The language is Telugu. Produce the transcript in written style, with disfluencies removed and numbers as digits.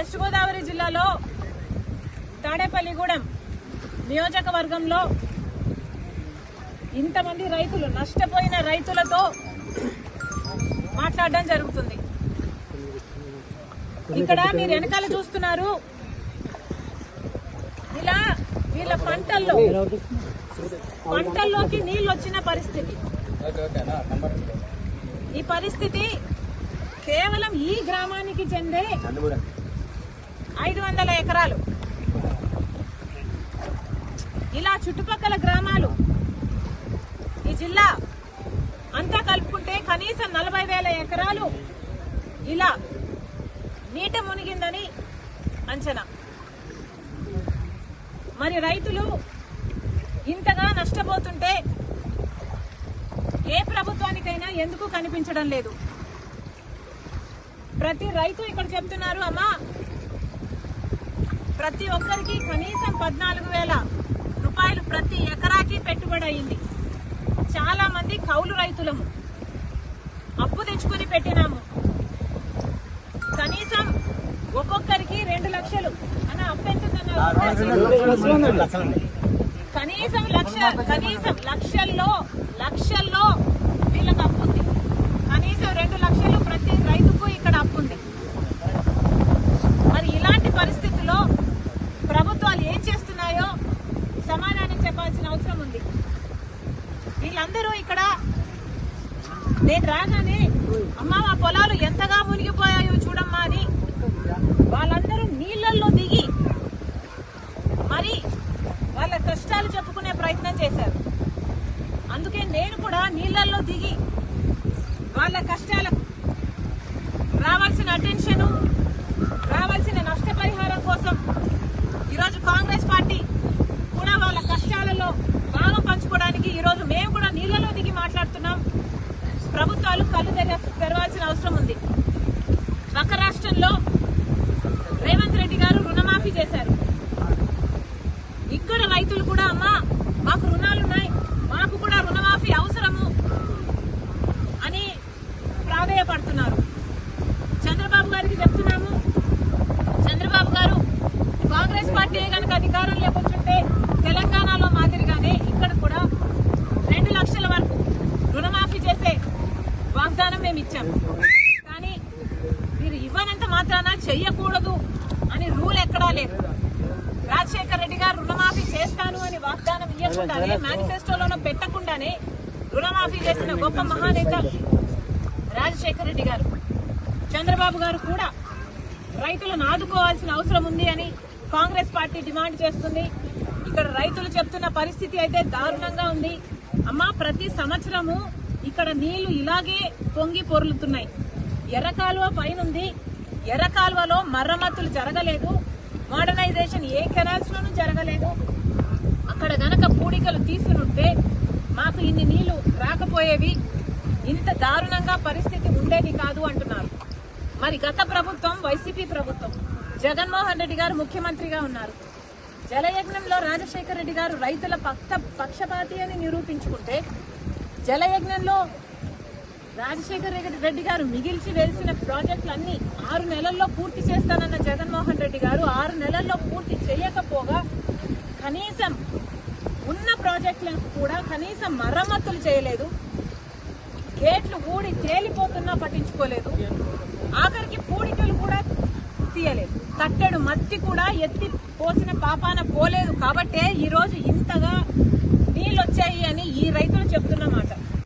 వెస్ట్ గోదావరి జిల్లాలో తాడేపల్లిగూడెం నియోజకవర్గంలో ఇంతమంది రైతులు నష్టపోయిన రైతులతో మాట్లాడడం జరుగుతుంది. ఇక్కడ మీరు వెనకాల చూస్తున్నారు, ఇలా వీళ్ళ పంటల్లోకి నీళ్లు వచ్చిన పరిస్థితి. ఈ పరిస్థితి కేవలం ఈ గ్రామానికి చెందే 500 ఎకరాలు. ఇలా చుట్టుపక్కల గ్రామాలు ఈ జిల్లా అంతా కలుపుకుంటే కనీసం 40,000 ఎకరాలు ఇలా నీట మునిగిందని అంచనా. మరి రైతులు ఇంతగా నష్టపోతుంటే ఏ ప్రభుత్వానికైనా ఎందుకు కనిపించడం లేదు? ప్రతి రైతు ఇక్కడ చెప్తున్నారు, అమ్మా ప్రతి ఒక్కరికి కనీసం 14,000 రూపాయలు ప్రతి ఎకరాకి పెట్టుబడి అయింది. చాలా మంది కౌలు రైతులము, అప్పు తెచ్చుకుని పెట్టినాము. కనీసం ఒక్కొక్కరికి 2 లక్షలు అన్న అప్పు ఎంత? కనీసం లక్షల్లో వీళ్ళకి అప్పు ఉంది. కనీసం 2 లక్షలు ప్రతి రైతుకు ఇక్కడ అప్పు ఉంది. మరి ఇలాంటి పరిస్థితుల్లో ప్రభుత్వాలు ఏం చేస్తున్నాయో సమాధానం చెప్పాల్సిన అవసరం ఉంది. వీళ్ళందరూ ఇక్కడ నేను రాగానే అమ్మా మా పొలాలు ఎంతగా మునిగిపోయాయో చూడమ్మా అని వాళ్ళందరూ నీళ్లలో దిగి మరి వాళ్ళ కష్టాలు చెప్పుకునే ప్రయత్నం చేశారు. అందుకే నేను కూడా నీళ్లలో దిగి వాళ్ళ కష్టాలకు రావాల్సిన అటెన్షన్, రావాల్సిన నష్టపరిహారం కోసం ఈరోజు కాంగ్రెస్ పార్టీ కూడా వాళ్ళ కష్టాలలో భాగం పంచుకోవడానికి ఈరోజు మేము కూడా నీళ్లలో దిగి మాట్లాడుతున్నాం. ప్రభుత్వాలు కళ్ళు తెరవాల్సిన అవసరం ఉంది. పక్క రాష్ట్రంలో రేవంత్ రెడ్డి గారు రుణమాఫీ చేశారు. ఇక్కడ రైతులు కూడా అమ్మా మాకు రుణాలున్నాయి, మాకు కూడా రుణమాఫీ అవసరము అని ప్రాధేయపడుతున్నారు. చంద్రబాబు గారికి చెప్తున్నాము, చంద్రబాబు గారు కాంగ్రెస్ పార్టీ కనుక అధికారంలోకి వచ్చుంటే తెలంగాణలో మాదిరిగానే ఇక్కడ కూడా 2 లక్షల వరకు రుణమాఫీ చేసే వాగ్దానం మేము ఇచ్చాము. కానీ మీరు ఇవ్వనంత మాత్రాన చెయ్యకూడదు అని రూల్ ఎక్కడా లేదు. రాజశేఖర రెడ్డి గారు రుణమాఫీ చేస్తాను అని వాగ్దానం ఇవ్వకుండానే, మేనిఫెస్టోలోనూ పెట్టకుండానే రుణమాఫీ చేసిన గొప్ప మహానేత రాజశేఖర రెడ్డి గారు. చంద్రబాబు గారు కూడా రైతులను ఆదుకోవాల్సిన అవసరం ఉంది అని కాంగ్రెస్ పార్టీ డిమాండ్ చేస్తుంది. ఇక్కడ రైతులు చెప్తున్న పరిస్థితి అయితే దారుణంగా ఉంది. అమ్మా ప్రతి సంవత్సరము ఇక్కడ నీళ్లు ఇలాగే పొంగి పొర్లుతున్నాయి. ఎర్రకాలువ పైనుంది, ఎర్రకాలువలో మరమ్మతులు జరగలేదు, మోడర్నైజేషన్ ఏ కెనాల్స్ లోనూ జరగలేదు. అక్కడ గనక పూడికలు తీసునుంటే మాకు ఇన్ని నీళ్లు రాకపోయేవి, ఇంత దారుణంగా పరిస్థితి ఉండేది కాదు అంటున్నారు. మరి గత ప్రభుత్వం వైసీపీ ప్రభుత్వం, జగన్మోహన్ రెడ్డి గారు ముఖ్యమంత్రిగా ఉన్నారు. జలయజ్ఞంలో రాజశేఖర రెడ్డి గారు రైతుల పక్షపాతి అని నిరూపించుకుంటే, జలయజ్ఞంలో రాజశేఖర రెడ్డి గారు మిగిల్చి వేసిన ప్రాజెక్టులన్నీ 6 నెలల్లో పూర్తి చేస్తానన్న జగన్మోహన్ రెడ్డి గారు 6 నెలల్లో పూర్తి చేయకపోగా కనీసం ఉన్న ప్రాజెక్టులకు కూడా కనీసం మరమ్మతులు చేయలేదు. గేట్లు ఊడి తేలిపోతున్నా పట్టించుకోలేదు. ఆఖరికి పూడికలు కూడా తీయలేదు. కట్టెడు మత్తి కూడా ఎత్తి పోసిన పాపాన పోలేదు. కాబట్టే ఈరోజు ఇంతగా నీళ్ళు వచ్చాయి అని ఈ రైతులు చెప్తున్నమాట.